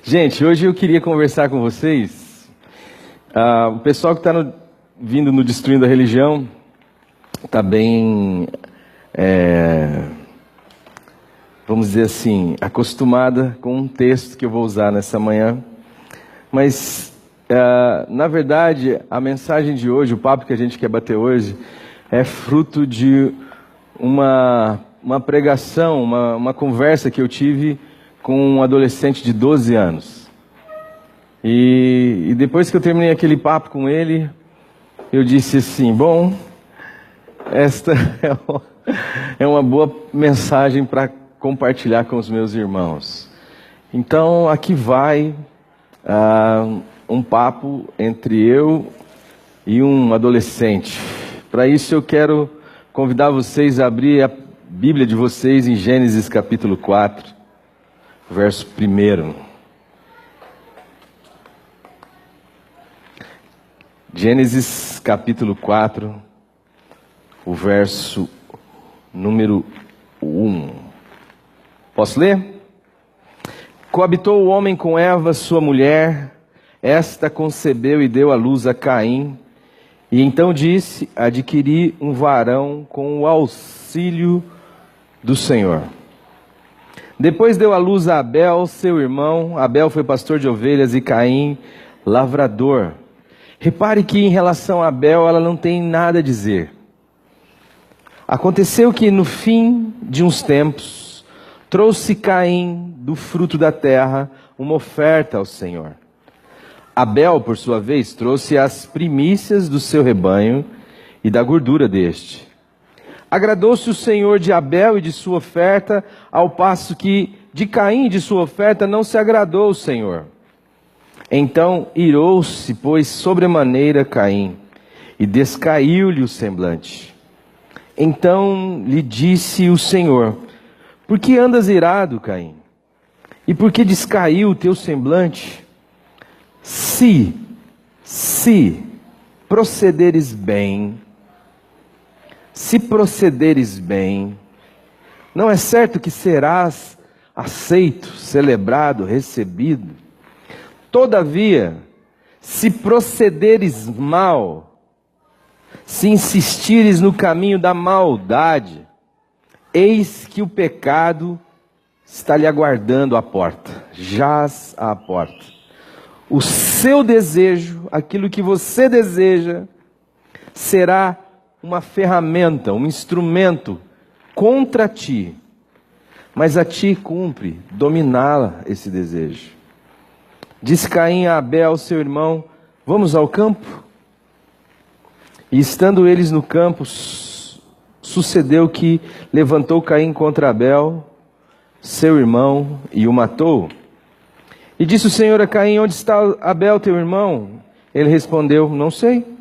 Gente, hoje eu queria conversar com vocês. O pessoal que está vindo no Destruindo a Religião está bem, vamos dizer assim, acostumada com um texto que eu vou usar nessa manhã. Mas, na verdade, a mensagem de hoje, o papo que a gente quer bater hoje, é fruto de uma pregação, uma conversa que eu tive com um adolescente de 12 anos. E depois que eu terminei aquele papo com ele, eu disse assim, bom, esta é uma boa mensagem para compartilhar com os meus irmãos. Então, aqui vai um papo entre eu e um adolescente. Para isso eu quero convidar vocês a abrir a Bíblia de vocês em Gênesis capítulo 4. Verso 1. Gênesis capítulo 4, o verso número 1. Posso ler? Coabitou o homem com Eva, sua mulher, esta concebeu e deu à luz a Caim, e então disse, adquiri um varão com o auxílio do Senhor. Depois deu à luz a Abel, seu irmão. Abel foi pastor de ovelhas e Caim, lavrador. Repare que em relação a Abel, ela não tem nada a dizer. Aconteceu que no fim de uns tempos, trouxe Caim do fruto da terra uma oferta ao Senhor. Abel, por sua vez, trouxe as primícias do seu rebanho e da gordura deste. Agradou-se o Senhor de Abel e de sua oferta, ao passo que de Caim e de sua oferta não se agradou o Senhor. Então irou-se, pois, sobremaneira Caim, e descaiu-lhe o semblante. Então lhe disse o Senhor, por que andas irado, Caim? E por que descaiu o teu semblante? Se procederes bem, não é certo que serás aceito, celebrado, recebido. Todavia, se procederes mal, se insistires no caminho da maldade, eis que o pecado está lhe aguardando à porta, jaz à porta. O seu desejo, aquilo que você deseja, será uma ferramenta, um instrumento contra ti, mas a ti cumpre dominá-la, esse desejo. Disse Caim a Abel, seu irmão, vamos ao campo? E estando eles no campo, sucedeu que levantou Caim contra Abel, seu irmão, e o matou. E disse o Senhor a Caim, onde está Abel, teu irmão? Ele respondeu, não sei.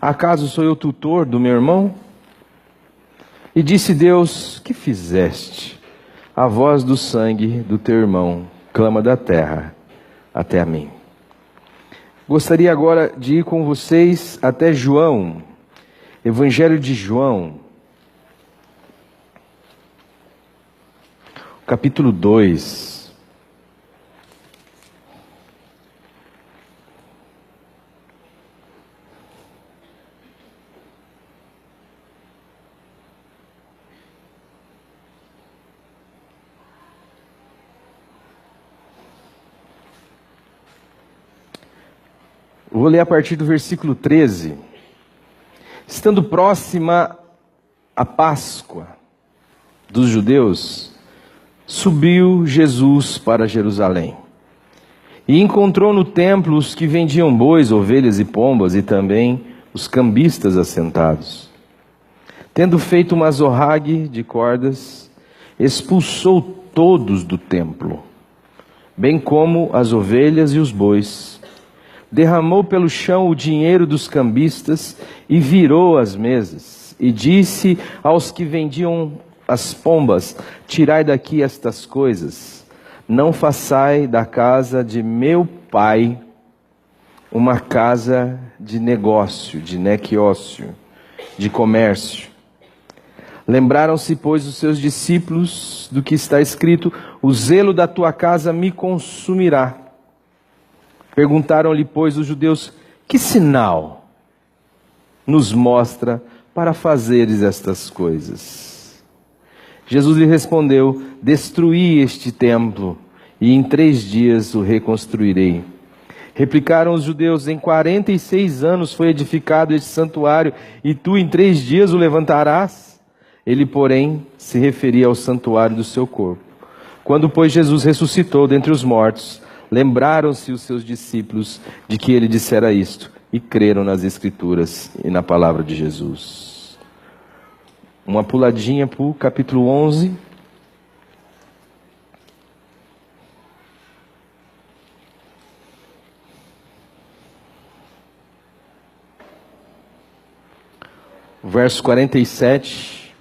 Acaso sou eu tutor do meu irmão? E disse Deus, que fizeste? A voz do sangue do teu irmão clama da terra até a mim. Gostaria agora de ir com vocês até João, Evangelho de João, capítulo 2. Vou ler a partir do versículo 13. Estando próxima a Páscoa dos judeus, subiu Jesus para Jerusalém. E encontrou no templo os que vendiam bois, ovelhas e pombas, e também os cambistas assentados. Tendo feito uma azorrague de cordas, expulsou todos do templo, bem como as ovelhas e os bois. Derramou pelo chão o dinheiro dos cambistas e virou as mesas. E disse aos que vendiam as pombas, tirai daqui estas coisas. Não façai da casa de meu pai uma casa de negócio, de nequiócio, de comércio. Lembraram-se, pois, os seus discípulos do que está escrito, o zelo da tua casa me consumirá. Perguntaram-lhe, pois, os judeus: que sinal nos mostra para fazeres estas coisas? Jesus lhe respondeu: destruí este templo, e em 3 dias o reconstruirei. Replicaram os judeus: em 46 anos foi edificado este santuário, e tu em 3 dias o levantarás? Ele, porém, se referia ao santuário do seu corpo. Quando, pois, Jesus ressuscitou dentre os mortos, lembraram-se os seus discípulos de que ele dissera isto, e creram nas Escrituras e na palavra de Jesus. Uma puladinha para o capítulo 11. Verso 47.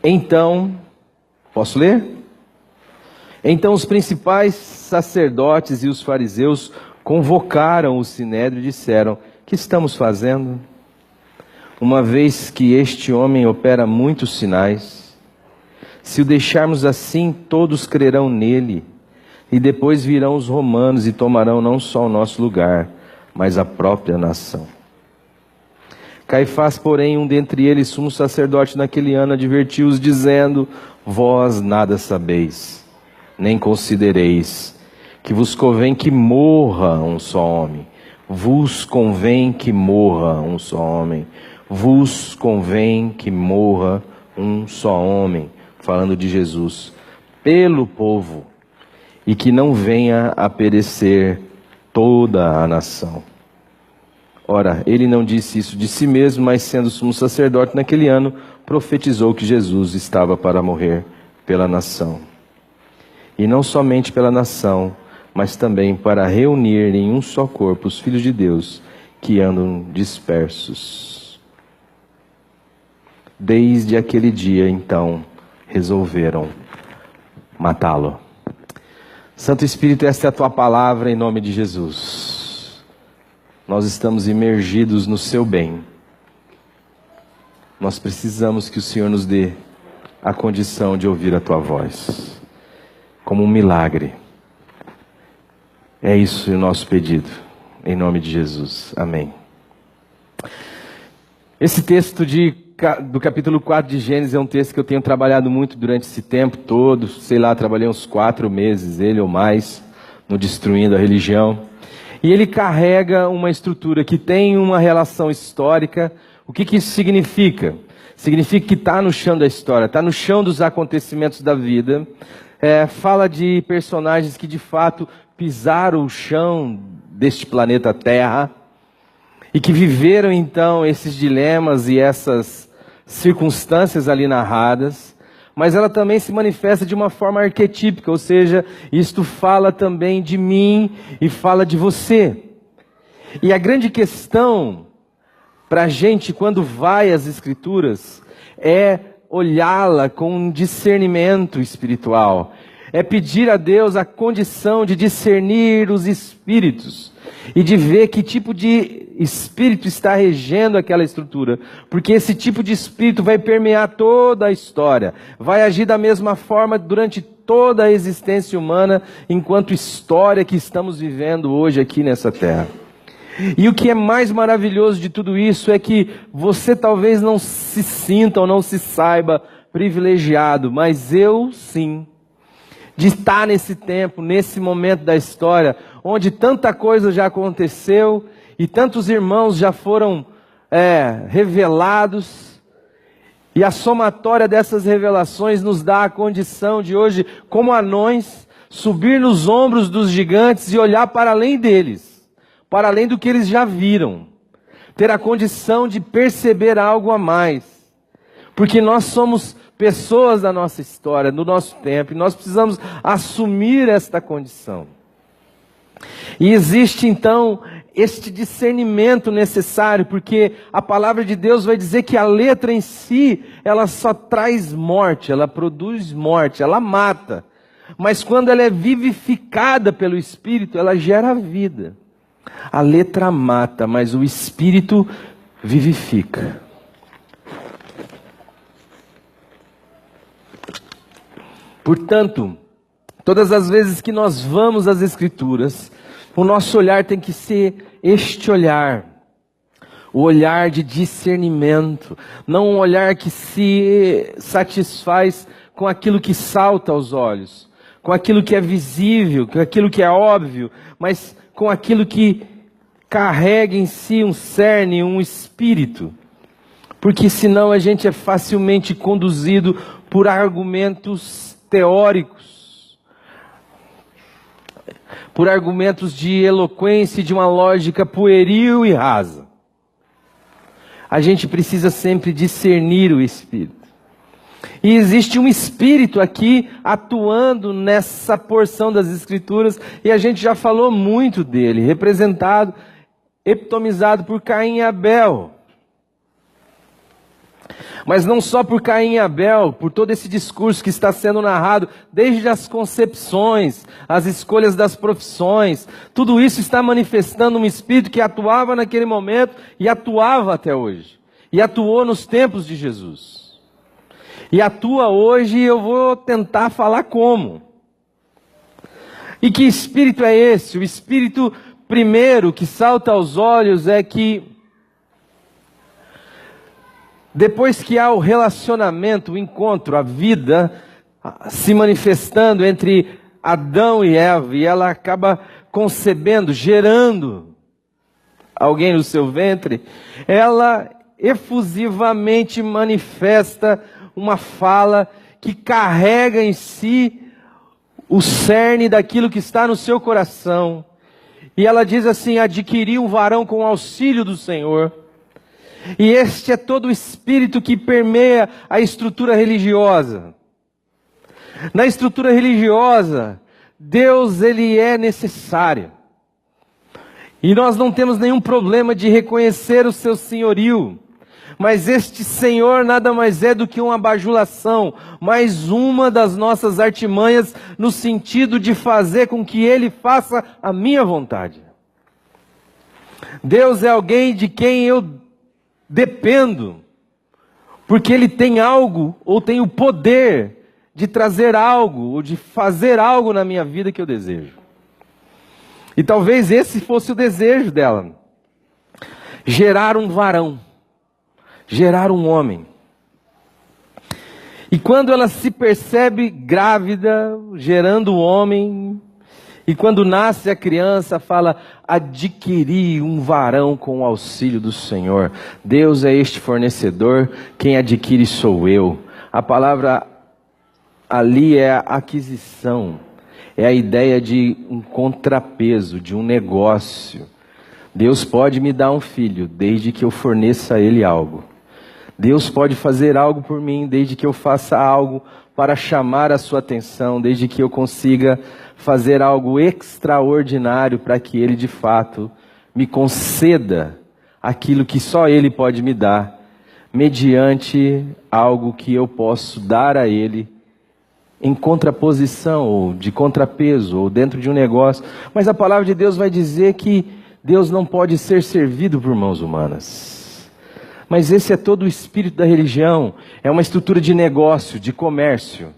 Então, posso ler? Então os principais sacerdotes e os fariseus convocaram o sinédrio e disseram: que estamos fazendo? Uma vez que este homem opera muitos sinais, se o deixarmos assim, todos crerão nele, e depois virão os romanos e tomarão não só o nosso lugar, mas a própria nação. Caifás, porém, um dentre eles, sumo sacerdote naquele ano, advertiu-os, dizendo: vós nada sabeis, nem considereis, que vos convém que morra um só homem. Vos convém que morra um só homem. Vos convém que morra um só homem. Falando de Jesus. Pelo povo. E que não venha a perecer toda a nação. Ora, ele não disse isso de si mesmo, mas sendo sumo sacerdote naquele ano, profetizou que Jesus estava para morrer pela nação. E não somente pela nação, mas também para reunir em um só corpo os filhos de Deus que andam dispersos. Desde aquele dia, então, resolveram matá-lo. Santo Espírito, esta é a tua palavra em nome de Jesus. Nós estamos imergidos no seu bem. Nós precisamos que o Senhor nos dê a condição de ouvir a tua voz, como um milagre. É isso o nosso pedido, em nome de Jesus. Amém. Esse texto do capítulo 4 de Gênesis é um texto que eu tenho trabalhado muito durante esse tempo todo. Sei lá, trabalhei uns 4 meses, ele ou mais, no Destruindo a Religião. E ele carrega uma estrutura que tem uma relação histórica. O que isso significa? Significa que está no chão da história, está no chão dos acontecimentos da vida. Fala de personagens que de fato pisaram o chão deste planeta Terra e que viveram então esses dilemas e essas circunstâncias ali narradas. Mas ela também se manifesta de uma forma arquetípica, ou seja, isto fala também de mim e fala de você. E a grande questão para a gente, quando vai às Escrituras, é olhá-la com um discernimento espiritual. É pedir a Deus a condição de discernir os espíritos e de ver que tipo de espírito está regendo aquela estrutura. Porque esse tipo de espírito vai permear toda a história, vai agir da mesma forma durante toda a existência humana, enquanto história que estamos vivendo hoje aqui nessa terra. E o que é mais maravilhoso de tudo isso é que você talvez não se sinta ou não se saiba privilegiado, mas eu sim, de estar nesse tempo, nesse momento da história, onde tanta coisa já aconteceu e tantos irmãos já foram revelados, e a somatória dessas revelações nos dá a condição de hoje, como anões, subir nos ombros dos gigantes e olhar para além deles, para além do que eles já viram, ter a condição de perceber algo a mais, porque nós somos pessoas da nossa história, do nosso tempo, e nós precisamos assumir esta condição. E existe então este discernimento necessário, porque a palavra de Deus vai dizer que a letra em si, ela só traz morte, ela produz morte, ela mata. Mas quando ela é vivificada pelo Espírito, ela gera vida. A letra mata, mas o Espírito vivifica. Portanto, Todas as vezes que nós vamos às Escrituras, o nosso olhar tem que ser este olhar, o olhar de discernimento, não um olhar que se satisfaz com aquilo que salta aos olhos, com aquilo que é visível, com aquilo que é óbvio, mas com aquilo que carrega em si um cerne, um espírito. Porque senão a gente é facilmente conduzido por argumentos teóricos, por argumentos de eloquência e de uma lógica pueril e rasa. A gente precisa sempre discernir o Espírito. E existe um Espírito aqui atuando nessa porção das Escrituras, e a gente já falou muito dele, representado, epitomizado por Caim e Abel. Mas não só por Caim e Abel, por todo esse discurso que está sendo narrado, desde as concepções, as escolhas das profissões, tudo isso está manifestando um espírito que atuava naquele momento e atuava até hoje. E atuou nos tempos de Jesus. E atua hoje, e eu vou tentar falar como. E que espírito é esse? O espírito primeiro que salta aos olhos é que depois que há o relacionamento, o encontro, a vida se manifestando entre Adão e Eva, e ela acaba concebendo, gerando alguém no seu ventre, ela efusivamente manifesta uma fala que carrega em si o cerne daquilo que está no seu coração. E ela diz assim: adquiri um varão com o auxílio do Senhor. E este é todo o espírito que permeia a estrutura religiosa. Na estrutura religiosa, Deus, ele é necessário. E nós não temos nenhum problema de reconhecer o seu senhorio. Mas este Senhor nada mais é do que uma bajulação, mais uma das nossas artimanhas no sentido de fazer com que Ele faça a minha vontade. Deus é alguém de quem eu dependo, porque Ele tem algo, ou tem o poder de trazer algo, ou de fazer algo na minha vida que eu desejo. E talvez esse fosse o desejo dela: gerar um varão, gerar um homem. E quando ela se percebe grávida, gerando um homem, e quando nasce a criança, fala: adquiri um varão com o auxílio do Senhor. Deus é este fornecedor, quem adquire sou eu. A palavra ali é a aquisição, é a ideia de um contrapeso, de um negócio. Deus pode me dar um filho, desde que eu forneça a ele algo. Deus pode fazer algo por mim, desde que eu faça algo para chamar a sua atenção, desde que eu consiga fazer algo extraordinário para que Ele de fato me conceda aquilo que só Ele pode me dar, mediante algo que eu posso dar a Ele em contraposição, ou de contrapeso, ou dentro de um negócio. Mas a palavra de Deus vai dizer que Deus não pode ser servido por mãos humanas. Mas esse é todo o espírito da religião. É uma estrutura de negócio, de comércio.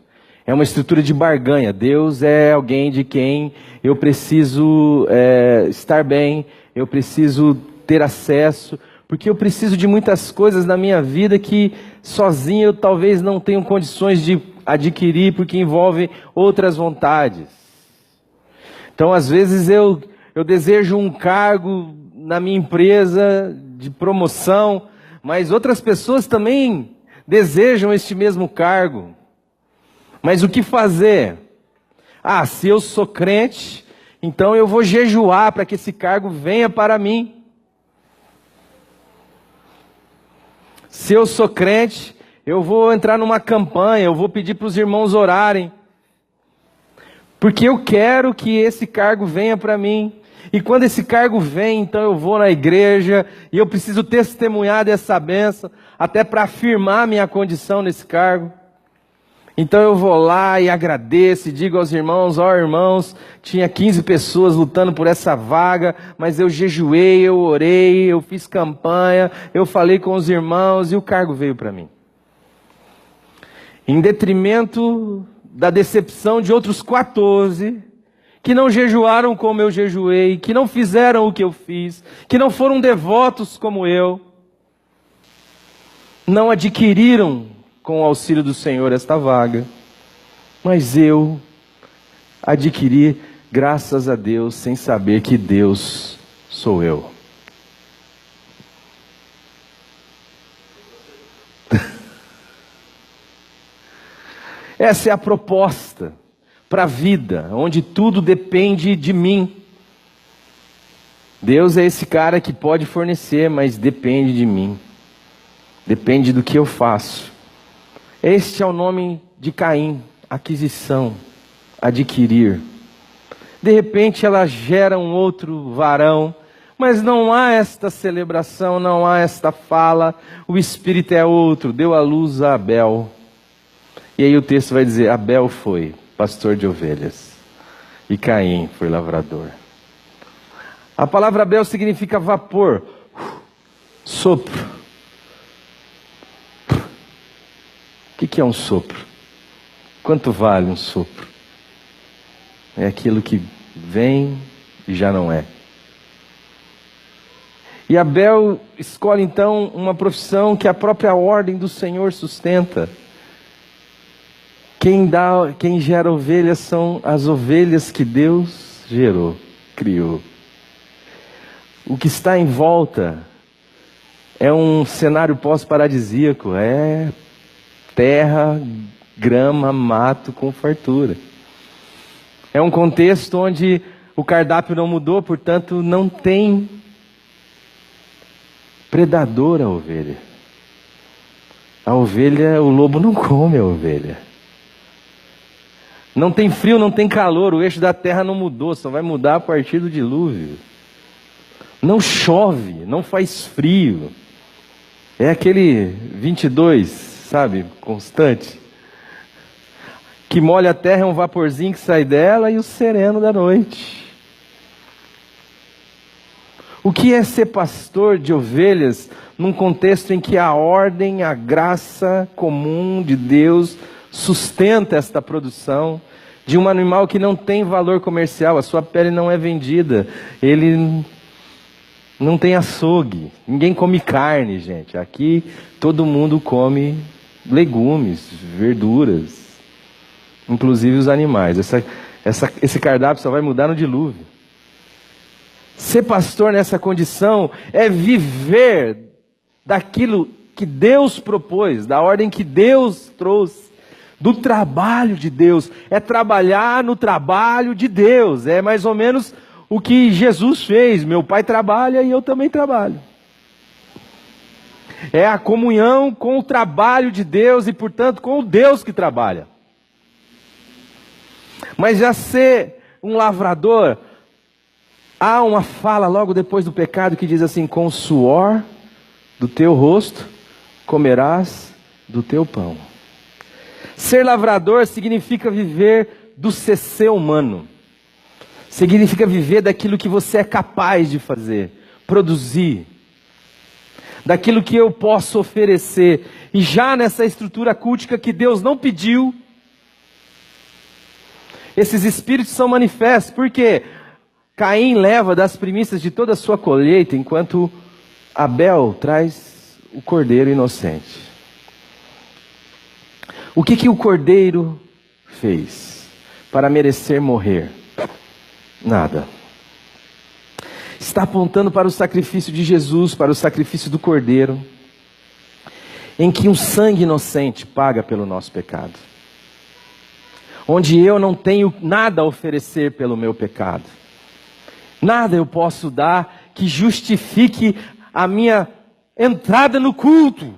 É uma estrutura de barganha. Deus é alguém de quem eu preciso estar bem, eu preciso ter acesso, porque eu preciso de muitas coisas na minha vida que sozinho eu talvez não tenha condições de adquirir, porque envolve outras vontades. Então, às vezes eu desejo um cargo na minha empresa de promoção, mas outras pessoas também desejam este mesmo cargo. Mas o que fazer? Se eu sou crente, então eu vou jejuar para que esse cargo venha para mim. Se eu sou crente, eu vou entrar numa campanha, eu vou pedir para os irmãos orarem, porque eu quero que esse cargo venha para mim. E quando esse cargo vem, então eu vou na igreja e eu preciso testemunhar dessa bênção, até para afirmar minha condição nesse cargo. Então eu vou lá e agradeço e digo aos irmãos: irmãos, tinha 15 pessoas lutando por essa vaga, mas eu jejuei, eu orei, eu fiz campanha, eu falei com os irmãos e o cargo veio para mim. Em detrimento da decepção de outros 14, que não jejuaram como eu jejuei, que não fizeram o que eu fiz, que não foram devotos como eu, não adquiriram com o auxílio do Senhor esta vaga, mas eu adquiri graças a Deus sem saber que Deus sou eu. Essa é a proposta para a vida, onde tudo depende de mim. Deus é esse cara que pode fornecer, mas depende de mim. Depende do que eu faço. Este é o nome de Caim: aquisição, adquirir. De repente ela gera um outro varão, mas não há esta celebração, não há esta fala. O espírito é outro, deu à luz a Abel. E aí o texto vai dizer: Abel foi pastor de ovelhas e Caim foi lavrador. A palavra Abel significa vapor, sopro. O que é um sopro? Quanto vale um sopro? É aquilo que vem e já não é. E Abel escolhe então uma profissão que a própria ordem do Senhor sustenta. Quem gera ovelhas são as ovelhas que Deus gerou, criou. O que está em volta é um cenário pós-paradisíaco, é terra, grama, mato com fartura. É um contexto onde o cardápio não mudou, portanto não tem predador a ovelha. A ovelha, o lobo não come a ovelha. Não tem frio, não tem calor, o eixo da terra não mudou, só vai mudar a partir do dilúvio. Não chove, não faz frio. É aquele 22, sabe, constante. Que molha a terra, é um vaporzinho que sai dela e o sereno da noite. O que é ser pastor de ovelhas num contexto em que a ordem, a graça comum de Deus sustenta esta produção de um animal que não tem valor comercial, a sua pele não é vendida, ele não tem açougue, ninguém come carne, gente. Aqui todo mundo come legumes, verduras, inclusive os animais. Esse cardápio só vai mudar no dilúvio. Ser pastor nessa condição é viver daquilo que Deus propôs, da ordem que Deus trouxe, do trabalho de Deus. É trabalhar no trabalho de Deus. É mais ou menos o que Jesus fez. Meu Pai trabalha e eu também trabalho. É a comunhão com o trabalho de Deus e, portanto, com o Deus que trabalha. Mas já ser um lavrador, há uma fala logo depois do pecado que diz assim: com o suor do teu rosto comerás do teu pão. Ser lavrador significa viver do ser humano. Significa viver daquilo que você é capaz de fazer, produzir. Daquilo que eu posso oferecer. E já nessa estrutura cultica que Deus não pediu, esses espíritos são manifestos. Por quê? Caim leva das primícias de toda a sua colheita, enquanto Abel traz o cordeiro inocente. O que o cordeiro fez para merecer morrer? Nada. Está apontando para o sacrifício de Jesus, para o sacrifício do cordeiro, em que um sangue inocente paga pelo nosso pecado. Onde eu não tenho nada a oferecer pelo meu pecado. Nada eu posso dar que justifique a minha entrada no culto.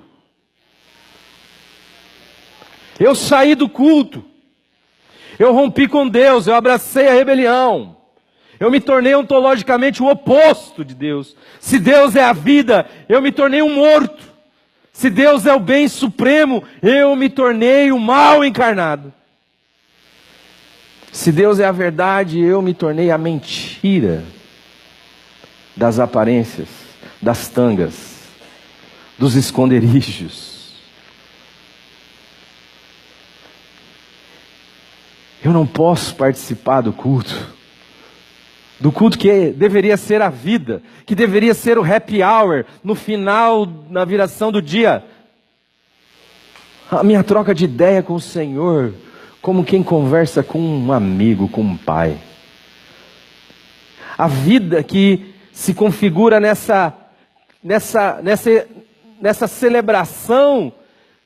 Eu saí do culto. Eu rompi com Deus, eu abracei a rebelião. Eu me tornei ontologicamente o oposto de Deus. Se Deus é a vida, eu me tornei um morto. Se Deus é o bem supremo, eu me tornei o mal encarnado. Se Deus é a verdade, eu me tornei a mentira das aparências, das tangas, dos esconderijos. Eu não posso participar do culto que deveria ser a vida, que deveria ser o happy hour, no final, na viração do dia. A minha troca de ideia com o Senhor, como quem conversa com um amigo, com um pai. A vida que se configura nessa celebração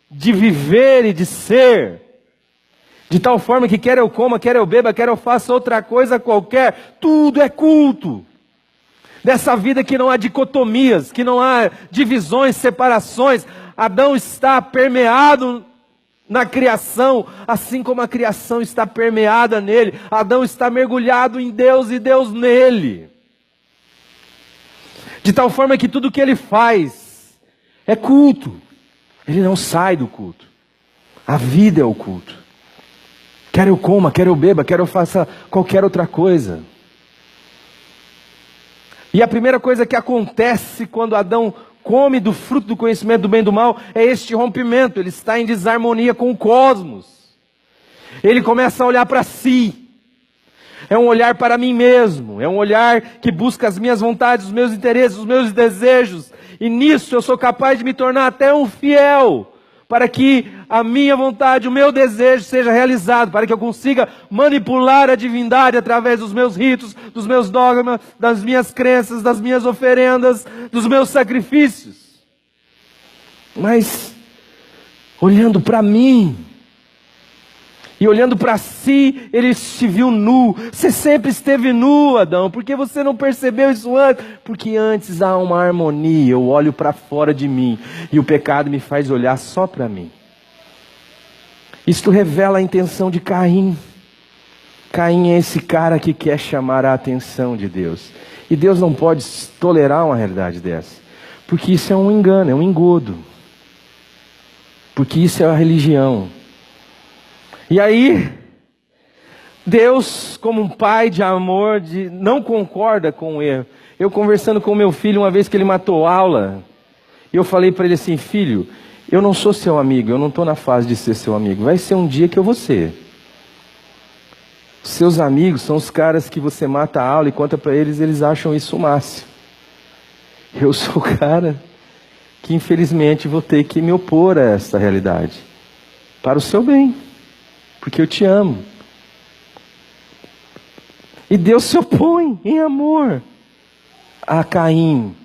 de viver e de ser, de tal forma que quer eu coma, quer eu beba, quer eu faça outra coisa qualquer, tudo é culto. Dessa vida que não há dicotomias, que não há divisões, separações. Adão está permeado na criação, assim como a criação está permeada nele. Adão está mergulhado em Deus e Deus nele. De tal forma que tudo que ele faz é culto. Ele não sai do culto. A vida é o culto. Quer eu coma, quer eu beba, quer eu faça qualquer outra coisa. E a primeira coisa que acontece quando Adão come do fruto do conhecimento do bem e do mal é este rompimento. Ele está em desarmonia com o cosmos. Ele começa a olhar para si. É um olhar para mim mesmo. É um olhar que busca as minhas vontades, os meus interesses, os meus desejos. E nisso eu sou capaz de me tornar até um fiel, para que a minha vontade, o meu desejo seja realizado, para que eu consiga manipular a divindade através dos meus ritos, dos meus dogmas, das minhas crenças, das minhas oferendas, dos meus sacrifícios. Mas, olhando para mim, e olhando para si, ele se viu nu. Você sempre esteve nu, Adão. Por que você não percebeu isso antes? Porque antes há uma harmonia. Eu olho para fora de mim e o pecado me faz olhar só para mim. Isto revela a intenção de Caim. Caim é esse cara que quer chamar a atenção de Deus. E Deus não pode tolerar uma realidade dessa. Porque isso é um engano, é um engodo. Porque isso é a religião. E aí, Deus, como um pai de amor, não concorda com o erro. Eu conversando com meu filho uma vez que ele matou aula, eu falei para ele assim: filho, eu não sou seu amigo, eu não estou na fase de ser seu amigo. Vai ser um dia que eu vou ser. Seus amigos são os caras que você mata a aula e conta para eles, eles acham isso o máximo. Eu sou o cara que infelizmente vou ter que me opor a essa realidade. Para o seu bem. Porque eu te amo. E Deus se opõe em amor a Caim.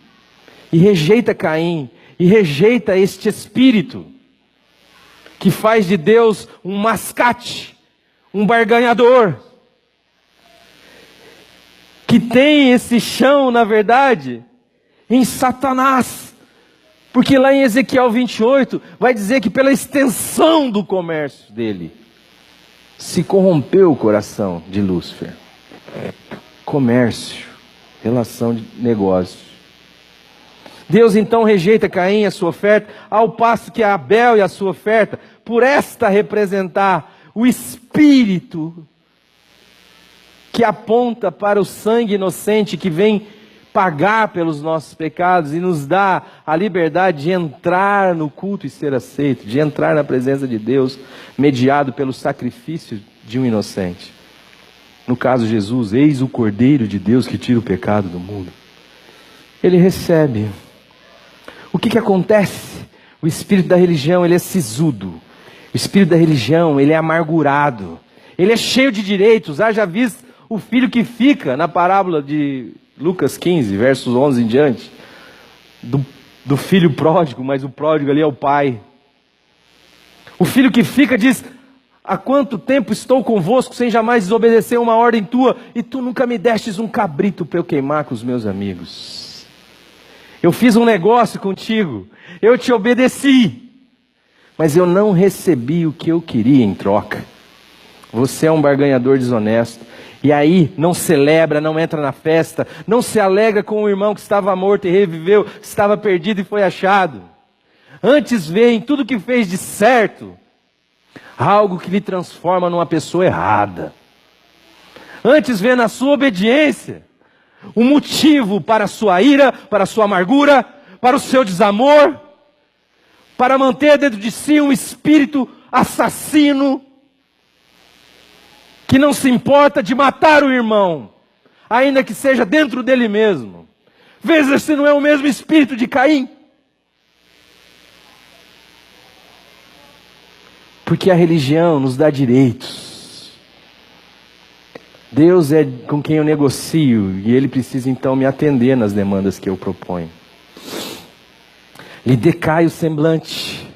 E rejeita Caim. E rejeita este espírito que faz de Deus um mascate, um barganhador. Que tem esse chão, na verdade, em Satanás. Porque lá em Ezequiel 28 vai dizer que pela extensão do comércio dele se corrompeu o coração de Lúcifer. Comércio, relação de negócio. Deus então rejeita Caim e a sua oferta, ao passo que Abel e a sua oferta, por esta representar o espírito que aponta para o sangue inocente que vem pagar pelos nossos pecados e nos dá a liberdade de entrar no culto e ser aceito, de entrar na presença de Deus, mediado pelo sacrifício de um inocente. No caso de Jesus, eis o Cordeiro de Deus que tira o pecado do mundo. Ele recebe. O que acontece? O espírito da religião, ele é sisudo. O espírito da religião, ele é amargurado. Ele é cheio de direitos. Haja visto o filho que fica na parábola de Lucas 15, versos 11 em diante, do filho pródigo, mas o pródigo ali é o pai. O filho que fica diz: há quanto tempo estou convosco sem jamais desobedecer uma ordem tua, e tu nunca me destes um cabrito para eu queimar com os meus amigos. Eu fiz um negócio contigo, eu te obedeci, mas eu não recebi o que eu queria em troca. Você é um barganhador desonesto. E aí não celebra, não entra na festa, não se alegra com o irmão que estava morto e reviveu, estava perdido e foi achado. Antes vê em tudo que fez de certo algo que lhe transforma numa pessoa errada. Antes vê na sua obediência um motivo para a sua ira, para a sua amargura, para o seu desamor, para manter dentro de si um espírito assassino, que não se importa de matar o irmão, ainda que seja dentro dele mesmo. Veja se não é o mesmo espírito de Caim. Porque a religião nos dá direitos. Deus é com quem eu negocio e Ele precisa então me atender nas demandas que eu proponho. Lhe decai o semblante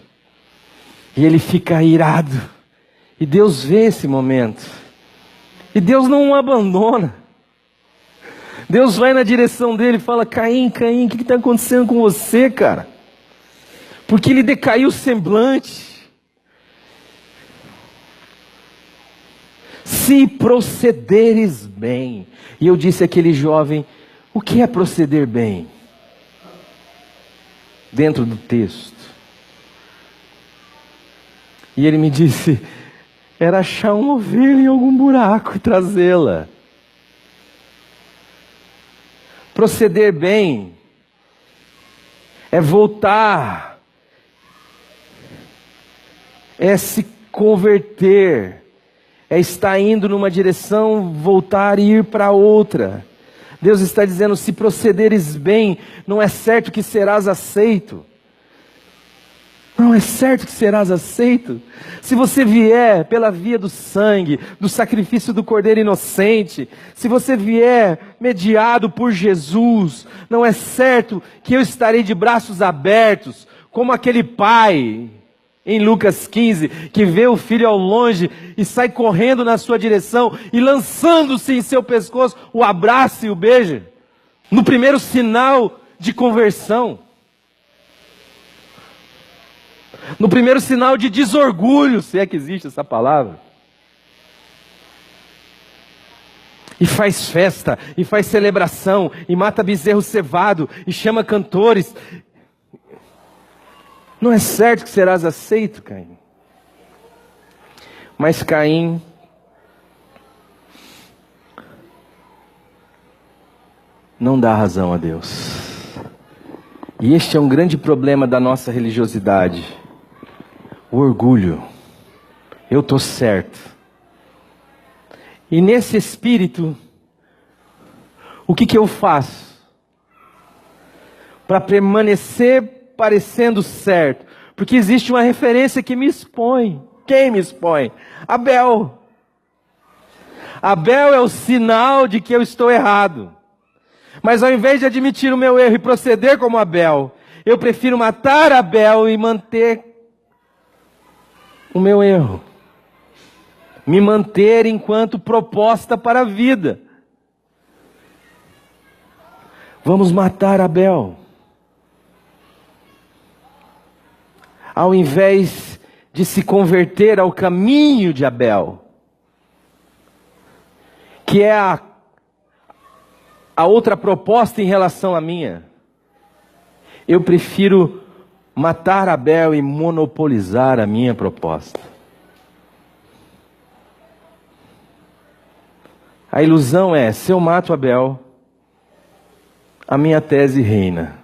e ele fica irado. E Deus vê esse momento. E Deus não o abandona. Deus vai na direção dele e fala: Caim, Caim, o que está acontecendo com você, cara? Porque lhe decaiu o semblante. Se procederes bem. E eu disse àquele jovem: o que é proceder bem? Dentro do texto. E ele me disse: era achar uma ovelha em algum buraco e trazê-la. Proceder bem é voltar, é se converter, é estar indo numa direção, voltar e ir para outra. Deus está dizendo: se procederes bem, não é certo que serás aceito. Não é certo que serás aceito. Se você vier pela via do sangue, do sacrifício do Cordeiro inocente, se você vier mediado por Jesus, não é certo que eu estarei de braços abertos, como aquele pai em Lucas 15, que vê o filho ao longe e sai correndo na sua direção e lançando-se em seu pescoço, o abraça e o beija, no primeiro sinal de conversão. No primeiro sinal de desorgulho, se é que existe essa palavra. E faz festa, e faz celebração, e mata bezerro cevado, e chama cantores. Não é certo que serás aceito, Caim. Mas Caim não dá razão a Deus. E este é um grande problema da nossa religiosidade. O orgulho. Eu estou certo. E nesse espírito, o que eu faço? Para permanecer parecendo certo. Porque existe uma referência que me expõe. Quem me expõe? Abel. Abel é o sinal de que eu estou errado. Mas ao invés de admitir o meu erro e proceder como Abel, eu prefiro matar Abel e manter o meu erro. Me manter enquanto proposta para a vida. Vamos matar Abel. Ao invés de se converter ao caminho de Abel, que é a outra proposta em relação à minha, eu prefiro matar Abel e monopolizar a minha proposta. A ilusão é: se eu mato Abel, a minha tese reina.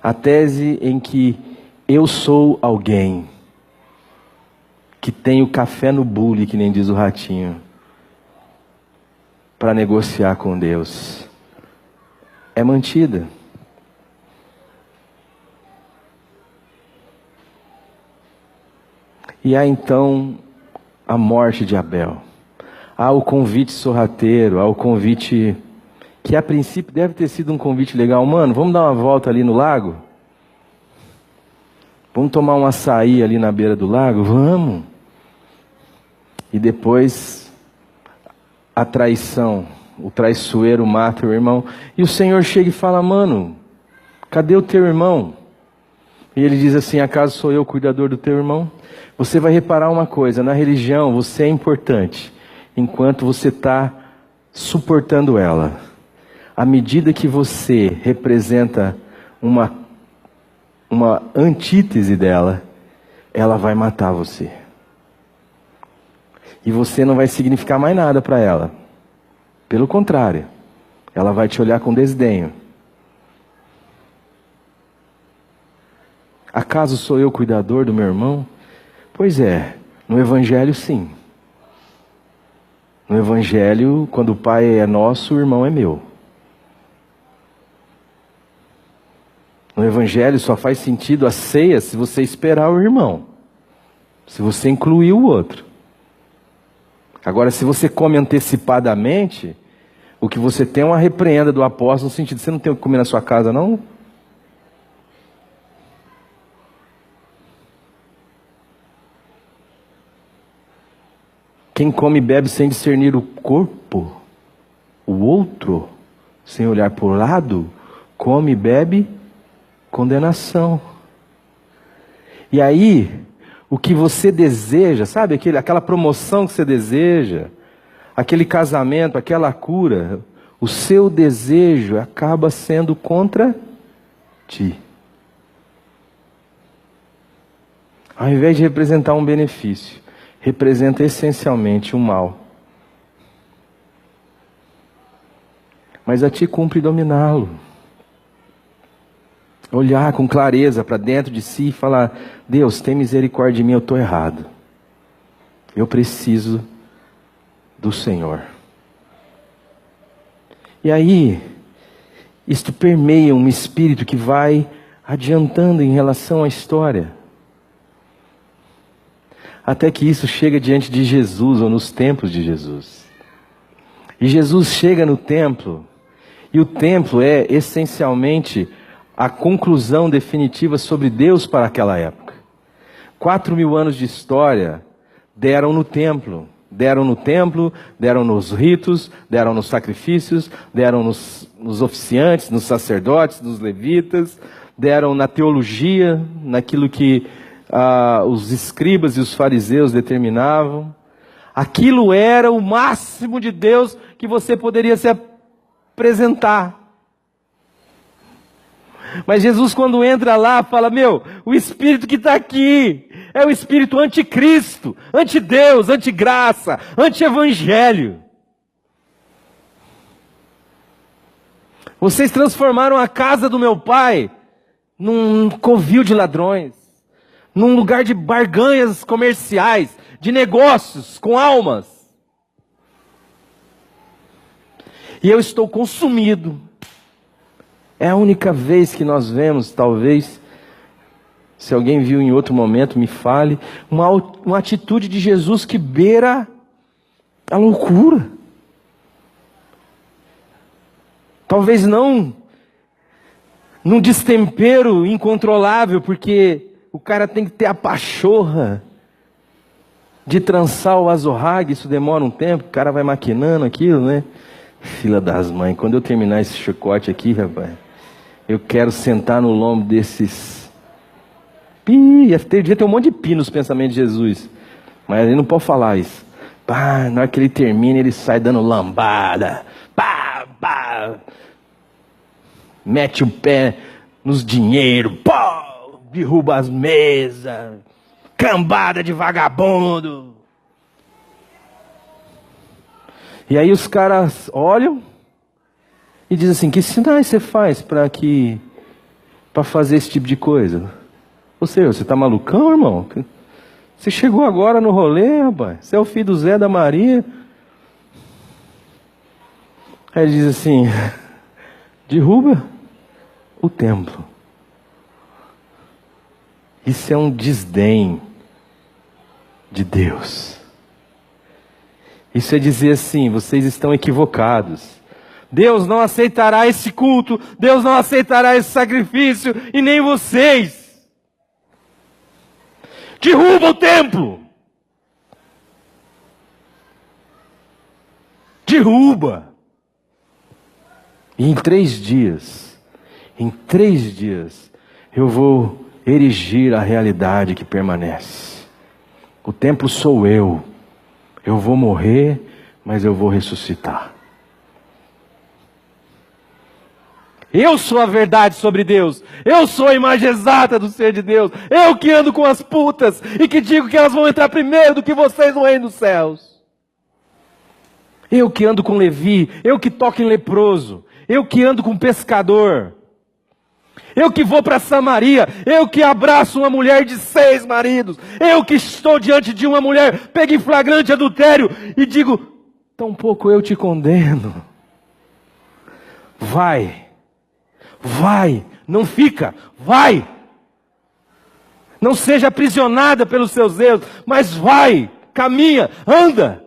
A tese em que eu sou alguém que tem o café no bule, que nem diz o ratinho, para negociar com Deus, é mantida. E há então a morte de Abel. Há o convite sorrateiro, há o convite que a princípio deve ter sido um convite legal. Mano, vamos dar uma volta ali no lago? Vamos tomar um açaí ali na beira do lago? Vamos. E depois a traição, o traiçoeiro mata o irmão. E o Senhor chega e fala: mano, cadê o teu irmão? E ele diz assim: acaso sou eu o cuidador do teu irmão? Você vai reparar uma coisa: na religião você é importante enquanto você está suportando ela. À medida que você representa uma antítese dela, ela vai matar você. E você não vai significar mais nada para ela. Pelo contrário, ela vai te olhar com desdenho. Acaso sou eu cuidador do meu irmão? Pois é, no Evangelho sim. No Evangelho, quando o pai é nosso, o irmão é meu. No Evangelho só faz sentido a ceia se você esperar o irmão. Se você incluir o outro. Agora, se você come antecipadamente, o que você tem é uma repreenda do apóstolo, no sentido, você não tem o que comer na sua casa, não? Quem come e bebe sem discernir o corpo, o outro, sem olhar para o lado, come e bebe condenação. E aí, o que você deseja, sabe, aquela promoção que você deseja, aquele casamento, aquela cura, o seu desejo acaba sendo contra ti. Ao invés de representar um benefício, representa essencialmente um mal. Mas a ti cumpre dominá-lo. Olhar com clareza para dentro de si e falar: Deus, tem misericórdia de mim, eu estou errado. Eu preciso do Senhor. E aí, isto permeia um espírito que vai adiantando em relação à história. Até que isso chega diante de Jesus, ou nos templos de Jesus. E Jesus chega no templo, e o templo é essencialmente a conclusão definitiva sobre Deus para aquela época. 4.000 anos de história deram no templo. Deram no templo, deram nos ritos, deram nos sacrifícios, deram nos oficiantes, nos sacerdotes, nos levitas, deram na teologia, naquilo que os escribas e os fariseus determinavam. Aquilo era o máximo de Deus que você poderia se apresentar. Mas Jesus, quando entra lá, fala: o Espírito que está aqui é o Espírito anticristo, anti-Deus, anti-graça, anti-evangelho. Vocês transformaram a casa do meu pai num covil de ladrões, num lugar de barganhas comerciais, de negócios com almas. E eu estou consumido. É a única vez que nós vemos, talvez, se alguém viu em outro momento, me fale, uma atitude de Jesus que beira a loucura. Talvez não num destempero incontrolável, porque o cara tem que ter a pachorra de trançar o azorrague, isso demora um tempo, o cara vai maquinando aquilo, né? Filha das mães, quando eu terminar esse chicote aqui, rapaz, eu quero sentar no lombo desses devia ter um monte de pi nos pensamentos de Jesus, mas ele não pode falar isso. Pá, na hora que ele termina, ele sai dando lambada, pá, pá, mete o pé nos dinheiros, pô, derruba as mesas, cambada de vagabundo. E aí os caras olham e dizem assim: que sinais você faz para fazer esse tipo de coisa? Você está malucão, irmão? Você chegou agora no rolê, rapaz? Você é o filho do Zé, da Maria? Aí ele diz assim: derruba o templo. Isso é um desdém de Deus. Isso é dizer assim: vocês estão equivocados. Deus não aceitará esse culto, Deus não aceitará esse sacrifício, e nem vocês. Derruba o templo. Derruba. E em 3 dias, eu vou erigir a realidade que permanece. O templo sou eu. Eu vou morrer, mas eu vou ressuscitar. Eu sou a verdade sobre Deus. Eu sou a imagem exata do ser de Deus. Eu que ando com as putas e que digo que elas vão entrar primeiro do que vocês no reino dos céus. Eu que ando com Levi. Eu que toco em leproso. Eu que ando com pescador. Eu que vou para Samaria. Eu que abraço uma mulher de 6 maridos. Eu que estou diante de uma mulher pega em flagrante adultério e digo: tampouco eu te condeno. Vai, não fica, vai. Não seja aprisionada pelos seus erros, mas vai, caminha, anda.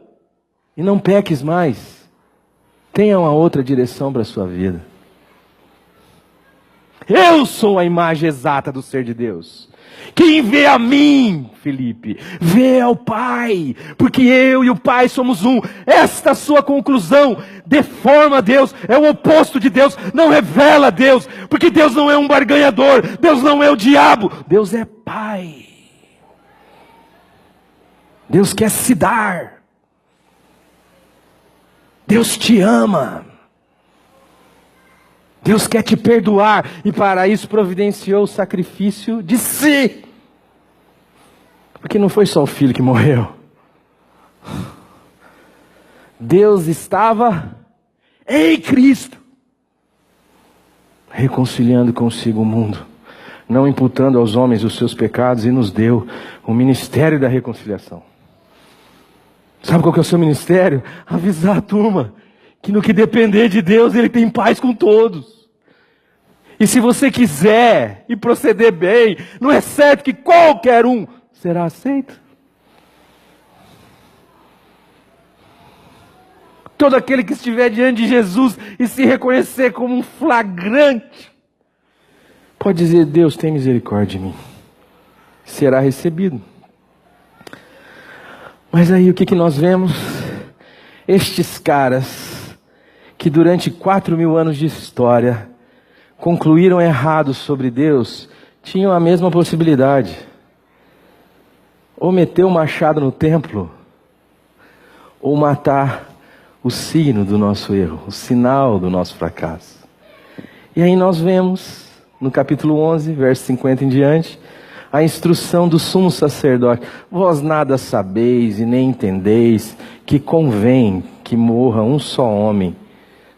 E não peques mais. Tenha uma outra direção para a sua vida. Eu sou a imagem exata do ser de Deus. Quem vê a mim, Felipe, vê ao Pai, porque eu e o Pai somos um. Esta sua conclusão deforma Deus, é o oposto de Deus, não revela Deus, porque Deus não é um barganhador, Deus não é o diabo, Deus é Pai. Deus quer se dar. Deus te ama. Deus quer te perdoar, e para isso providenciou o sacrifício de si. Porque não foi só o filho que morreu. Deus estava em Cristo, reconciliando consigo o mundo, não imputando aos homens os seus pecados, e nos deu o ministério da reconciliação. Sabe qual que é o seu ministério? Avisar a turma que no que depender de Deus, Ele tem paz com todos. E se você quiser e proceder bem, não é certo que qualquer um será aceito? Todo aquele que estiver diante de Jesus e se reconhecer como um flagrante, pode dizer: Deus, tem misericórdia de mim. Será recebido. Mas aí o que nós vemos? Estes caras que durante 4.000 anos de história concluíram errado sobre Deus, tinham a mesma possibilidade. Ou meter o machado no templo, ou matar o signo do nosso erro, o sinal do nosso fracasso. E aí nós vemos, no capítulo 11, verso 50 em diante, a instrução do sumo sacerdote: vós nada sabeis e nem entendeis que convém que morra um só homem,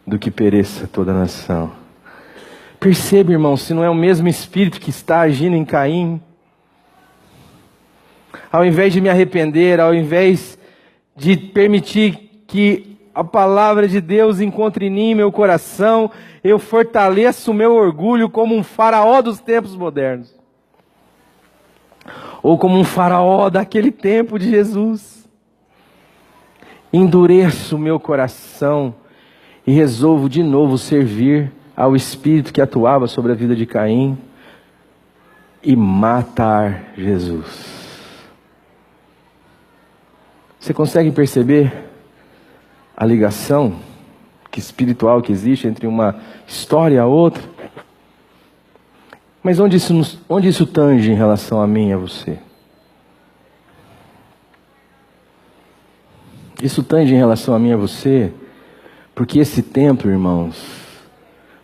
do que pereça toda a nação. Perceba, irmão, se não é o mesmo Espírito que está agindo em Caim. Ao invés de me arrepender, ao invés de permitir que a palavra de Deus encontre em mim, meu coração, eu fortaleço o meu orgulho como um faraó dos tempos modernos. Ou como um faraó daquele tempo de Jesus. Endureço o meu coração e resolvo de novo servir ao Espírito que atuava sobre a vida de Caim e matar Jesus. Você consegue perceber a ligação espiritual que existe entre uma história e a outra? Mas onde isso tange em relação a mim e a você? Isso tange em relação a mim e a você, porque esse templo, irmãos,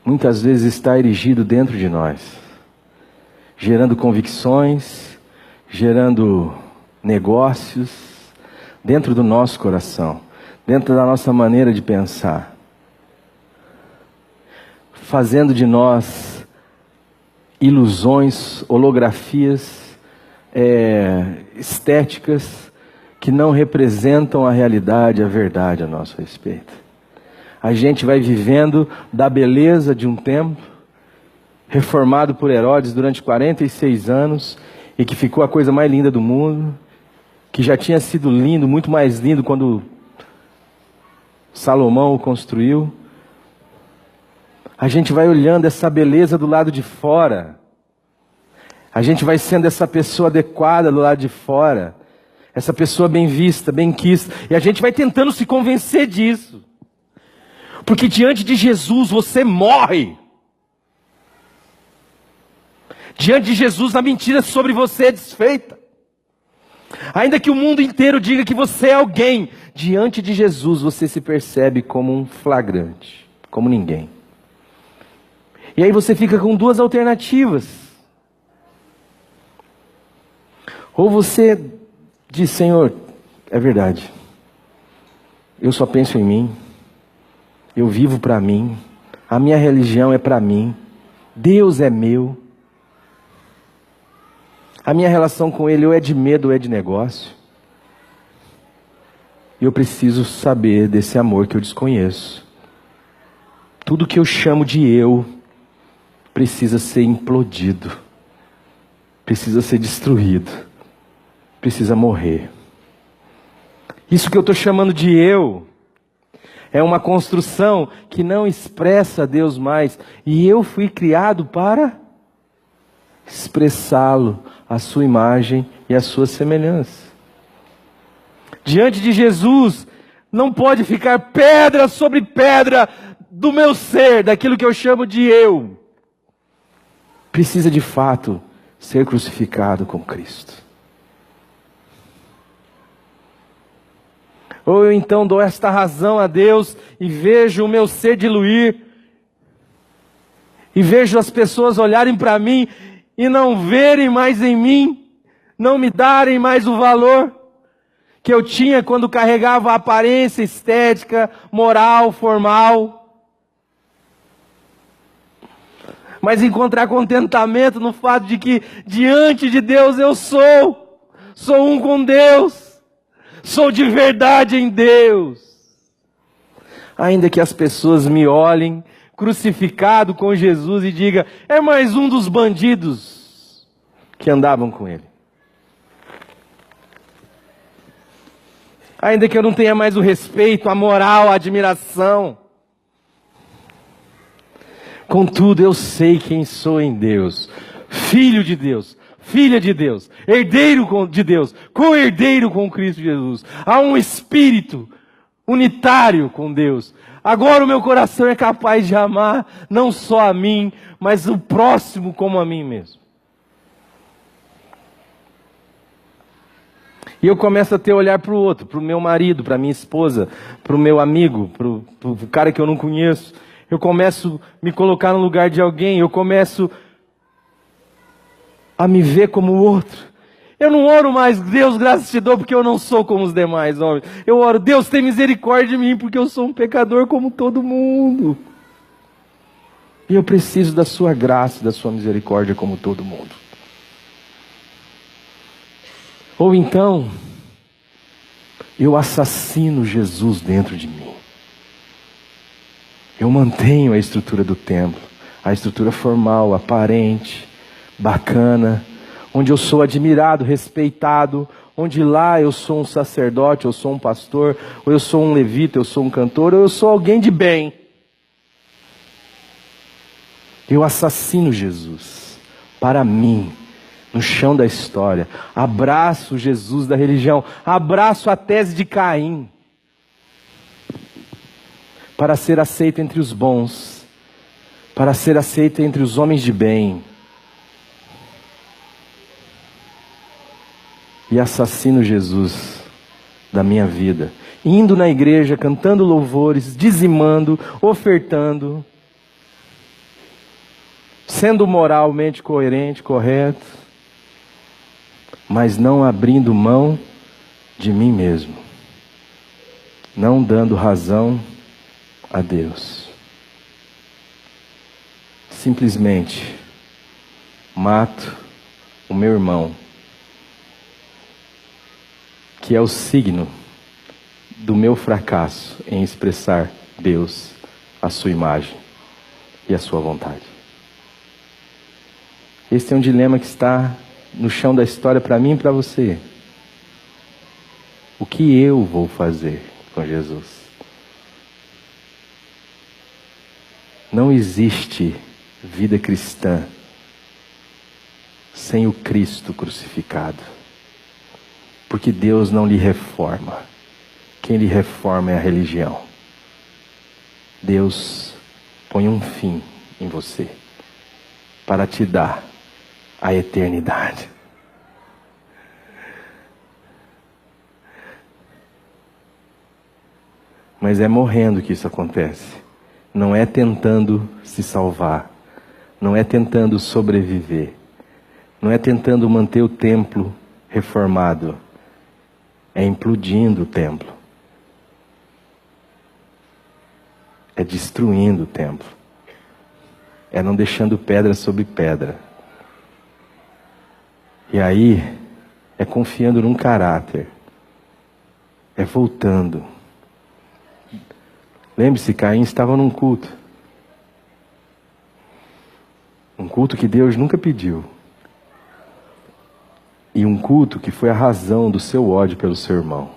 muitas vezes está erigido dentro de nós, gerando convicções, gerando negócios dentro do nosso coração, dentro da nossa maneira de pensar, fazendo de nós ilusões, holografias, estéticas que não representam a realidade, a verdade a nosso respeito. A gente vai vivendo da beleza de um templo, reformado por Herodes durante 46 anos, e que ficou a coisa mais linda do mundo, que já tinha sido lindo, muito mais lindo quando Salomão o construiu. A gente vai olhando essa beleza do lado de fora, a gente vai sendo essa pessoa adequada do lado de fora, essa pessoa bem vista, bem quista, e a gente vai tentando se convencer disso. Porque diante de Jesus você morre. Diante de Jesus a mentira sobre você é desfeita. Ainda que o mundo inteiro diga que você é alguém, diante de Jesus você se percebe como um flagrante, como ninguém. E aí você fica com duas alternativas. Ou você diz: Senhor, é verdade, eu só penso em mim, eu vivo para mim, a minha religião é para mim, Deus é meu, a minha relação com Ele ou é de medo ou é de negócio. E eu preciso saber desse amor que eu desconheço. Tudo que eu chamo de eu precisa ser implodido, precisa ser destruído, precisa morrer. Isso que eu estou chamando de eu é uma construção que não expressa Deus mais. E eu fui criado para expressá-lo, a sua imagem e a sua semelhança. Diante de Jesus, não pode ficar pedra sobre pedra do meu ser, daquilo que eu chamo de eu. Precisa de fato ser crucificado com Cristo. Ou eu então dou esta razão a Deus e vejo o meu ser diluir, e vejo as pessoas olharem para mim e não verem mais em mim, não me darem mais o valor que eu tinha quando carregava a aparência estética, moral, formal. Mas encontrar contentamento no fato de que diante de Deus eu sou um com Deus, sou de verdade em Deus. Ainda que as pessoas me olhem crucificado com Jesus e digam, é mais um dos bandidos que andavam com ele. Ainda que eu não tenha mais o respeito, a moral, a admiração. Contudo, eu sei quem sou em Deus. Filho de Deus, filha de Deus, herdeiro de Deus, co-herdeiro com Cristo Jesus. Há um espírito unitário com Deus. Agora o meu coração é capaz de amar não só a mim, mas o próximo como a mim mesmo. E eu começo a ter olhar para o outro, para o meu marido, para a minha esposa, para o meu amigo, para o cara que eu não conheço. Eu começo a me colocar no lugar de alguém, eu começo a me ver como o outro. Eu não oro mais, Deus, graças te dou, porque eu não sou como os demais homens. Eu oro, Deus, tem misericórdia de mim, porque eu sou um pecador como todo mundo. E eu preciso da sua graça, da sua misericórdia como todo mundo. Ou então, eu assassino Jesus dentro de mim. Eu mantenho a estrutura do templo, a estrutura formal, aparente, bacana, onde eu sou admirado, respeitado, onde lá eu sou um sacerdote, eu sou um pastor, ou eu sou um levita, eu sou um cantor, ou eu sou alguém de bem. Eu assassino Jesus para mim, no chão da história. Abraço Jesus da religião, abraço a tese de Caim, para ser aceito entre os bons, para ser aceito entre os homens de bem. E assassino Jesus da minha vida, indo na igreja, cantando louvores, dizimando, ofertando, sendo moralmente coerente, correto, mas não abrindo mão de mim mesmo, não dando razão a Deus. Simplesmente mato o meu irmão, que é o signo do meu fracasso em expressar Deus, a sua imagem e a sua vontade. Esse é um dilema que está no chão da história para mim e para você. O que eu vou fazer com Jesus? Não existe vida cristã sem o Cristo crucificado. Porque Deus não lhe reforma. Quem lhe reforma é a religião. Deus põe um fim em você para te dar a eternidade. Mas é morrendo que isso acontece. Não é tentando se salvar. Não é tentando sobreviver. Não é tentando manter o templo reformado. É implodindo o templo. É destruindo o templo. É não deixando pedra sobre pedra. E aí, é confiando num caráter. é voltando. Lembre-se, Caim estava num culto. Um culto que Deus nunca pediu. E um culto que foi a razão do seu ódio pelo seu irmão.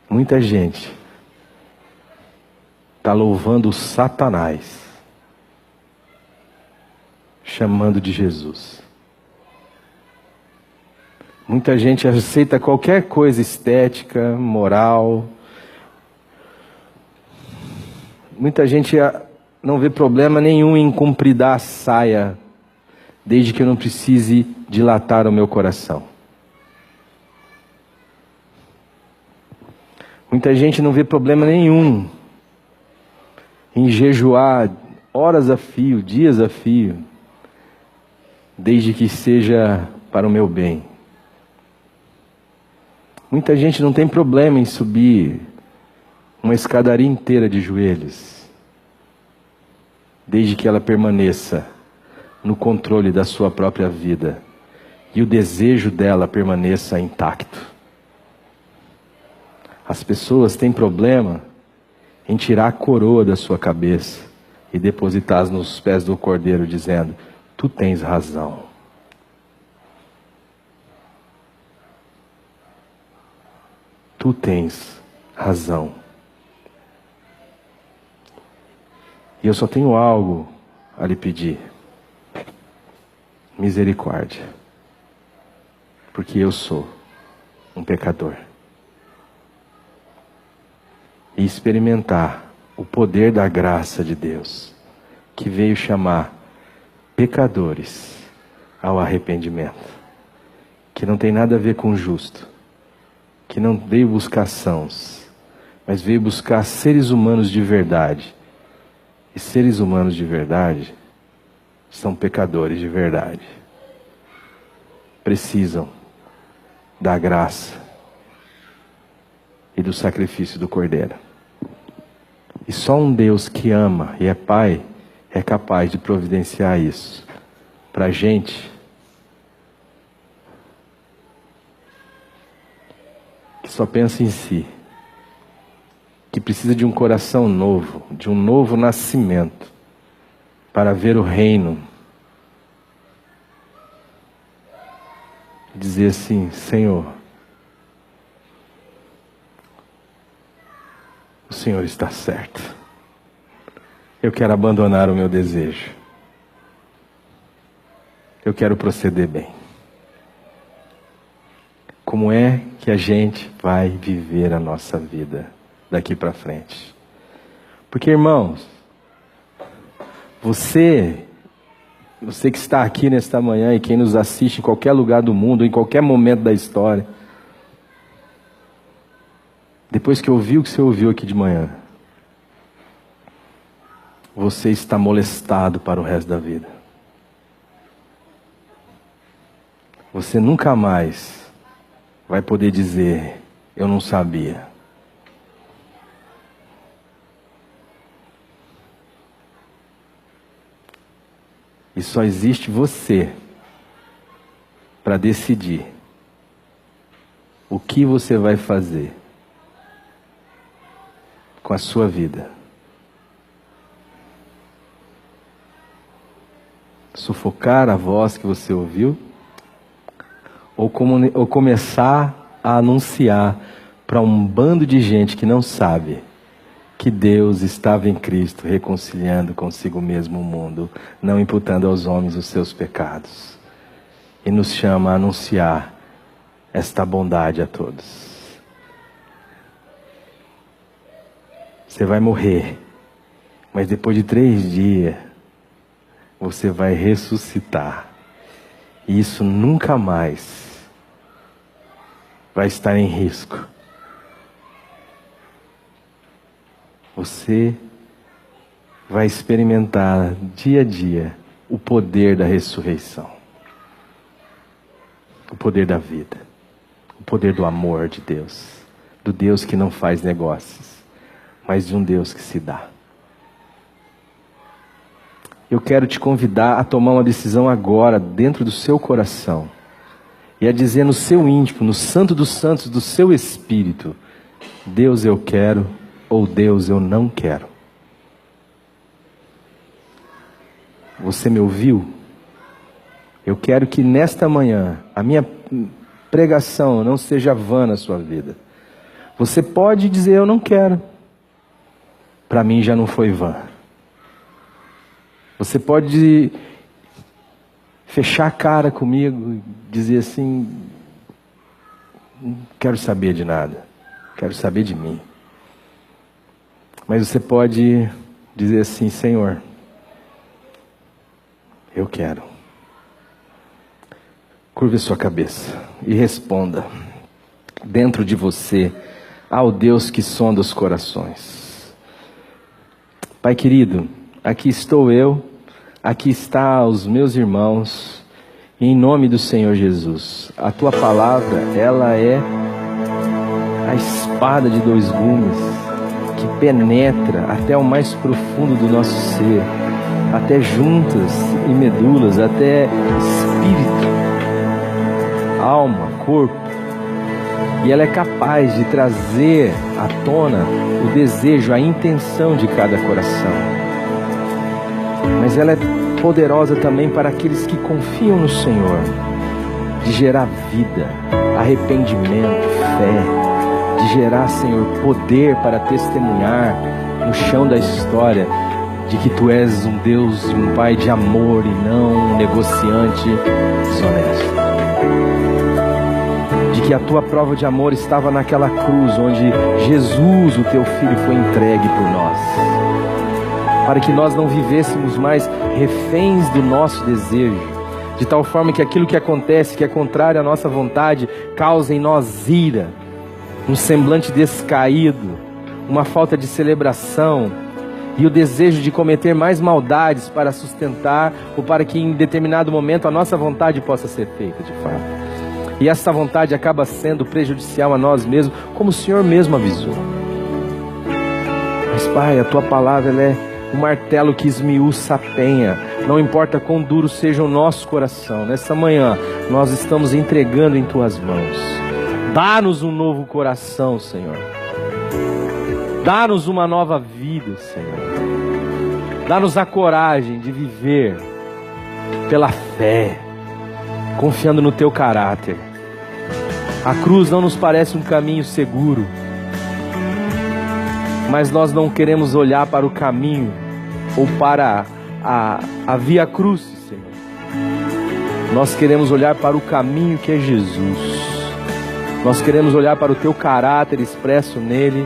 Muita gente está louvando o Satanás, chamando de Jesus. Muita gente aceita qualquer coisa estética, moral. Muita gente não vê problema nenhum em compridar a saia, desde que eu não precise dilatar o meu coração. Muita gente não vê problema nenhum em jejuar horas a fio, dias a fio, desde que seja para o meu bem. Muita gente não tem problema em subir uma escadaria inteira de joelhos, desde que ela permaneça no controle da sua própria vida e o desejo dela permaneça intacto. As pessoas têm problema em tirar a coroa da sua cabeça e depositar nos pés do Cordeiro, dizendo: tu tens razão. Tu tens razão. E eu só tenho algo a lhe pedir: misericórdia. Porque eu sou um pecador. E experimentar o poder da graça de Deus, que veio chamar pecadores ao arrependimento, que não tem nada a ver com justo, que não veio buscar sãos, mas veio buscar seres humanos de verdade. E seres humanos de verdade são pecadores de verdade. Precisam da graça e do sacrifício do Cordeiro. E só um Deus que ama e é Pai é capaz de providenciar isso para a gente que só pensa em si, que precisa de um coração novo, de um novo nascimento, para ver o reino. Dizer assim: Senhor, o Senhor está certo. Eu quero abandonar o meu desejo. Eu quero proceder bem. Como é que a gente vai viver a nossa vida daqui para frente? Porque, irmãos, você que está aqui nesta manhã e quem nos assiste em qualquer lugar do mundo, em qualquer momento da história, depois que ouviu o que você ouviu aqui de manhã, você está molestado para o resto da vida. Você nunca mais vai poder dizer: eu não sabia. E só existe você para decidir o que você vai fazer com a sua vida. Sufocar a voz que você ouviu? Ou começar a anunciar para um bando de gente que não sabe que Deus estava em Cristo reconciliando consigo mesmo o mundo, não imputando aos homens os seus pecados, e nos chama a anunciar esta bondade a todos. Você vai morrer, mas depois de 3 dias você vai ressuscitar, e isso nunca mais vai estar em risco. Você vai experimentar dia a dia o poder da ressurreição, o poder da vida, o poder do amor de Deus, do Deus que não faz negócios, mas de um Deus que se dá. Eu quero te convidar a tomar uma decisão agora, dentro do seu coração. e a dizer no seu íntimo, no santo dos santos do seu espírito: Deus eu quero, ou Deus eu não quero. Você me ouviu? Eu quero que nesta manhã a minha pregação não seja vã na sua vida. Você pode dizer: eu não quero. Para mim já não foi vã. Você pode fechar a cara comigo e dizer assim: não quero saber de nada, quero saber de mim. Mas você pode dizer assim: Senhor, eu quero. Curve sua cabeça e responda dentro de você ao Deus que sonda os corações. Pai querido, aqui estou eu, aqui está os meus irmãos, e em nome do Senhor Jesus, a Tua palavra, ela é a espada de dois gumes, que penetra até o mais profundo do nosso ser, até juntas e medulas, até espírito, alma, corpo, e ela é capaz de trazer à tona o desejo, a intenção de cada coração. Mas ela é poderosa também para aqueles que confiam no Senhor, de gerar vida, arrependimento, fé, de gerar, Senhor, poder para testemunhar no chão da história de que Tu és um Deus e um Pai de amor e não um negociante desonesto. De que a Tua prova de amor estava naquela cruz onde Jesus, o Teu Filho, foi entregue por nós, para que nós não vivêssemos mais reféns do nosso desejo, de tal forma que aquilo que acontece, que é contrário à nossa vontade, causa em nós ira, um semblante descaído, uma falta de celebração e o desejo de cometer mais maldades para sustentar ou para que em determinado momento a nossa vontade possa ser feita de fato. E essa vontade acaba sendo prejudicial a nós mesmos, como o Senhor mesmo avisou. Mas Pai, a Tua palavra, ela é um martelo que esmiuça a penha. Não importa quão duro seja o nosso coração, nessa manhã nós estamos entregando em Tuas mãos. Dá-nos um novo coração, Senhor. Dá-nos uma nova vida, Senhor. Dá-nos a coragem de viver pela fé, confiando no Teu caráter. A cruz não nos parece um caminho seguro, mas nós não queremos olhar para o caminho ou para a via cruz, Senhor. Nós queremos olhar para o caminho que é Jesus. Nós queremos olhar para o Teu caráter expresso nele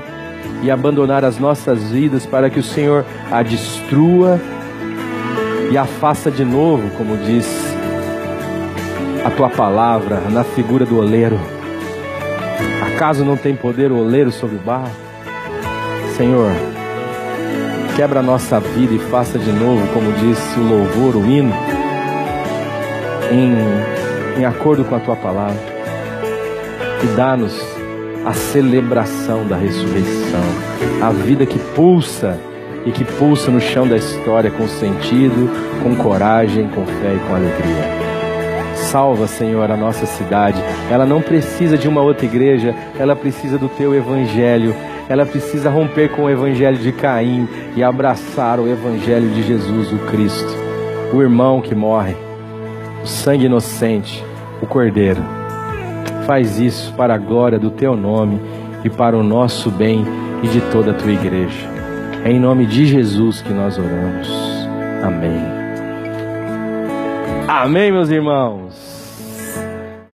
e abandonar as nossas vidas para que o Senhor a destrua e a faça de novo, como diz a Tua palavra, na figura do oleiro. Acaso não tem poder o oleiro sobre o barro? Senhor, quebra a nossa vida e faça de novo, como disse o louvor, o hino, em acordo com a Tua palavra. E dá-nos a celebração da ressurreição, a vida que pulsa e que pulsa no chão da história com sentido, com coragem, com fé e com alegria. Salva, Senhor, a nossa cidade. Ela não precisa de uma outra igreja, ela precisa do Teu evangelho. Ela precisa romper com o evangelho de Caim e abraçar o evangelho de Jesus, o Cristo, o irmão que morre, o sangue inocente, o Cordeiro. Faz isso para a glória do Teu nome e para o nosso bem e de toda a Tua igreja. É em nome de Jesus que nós oramos. Amém. Amém, meus irmãos.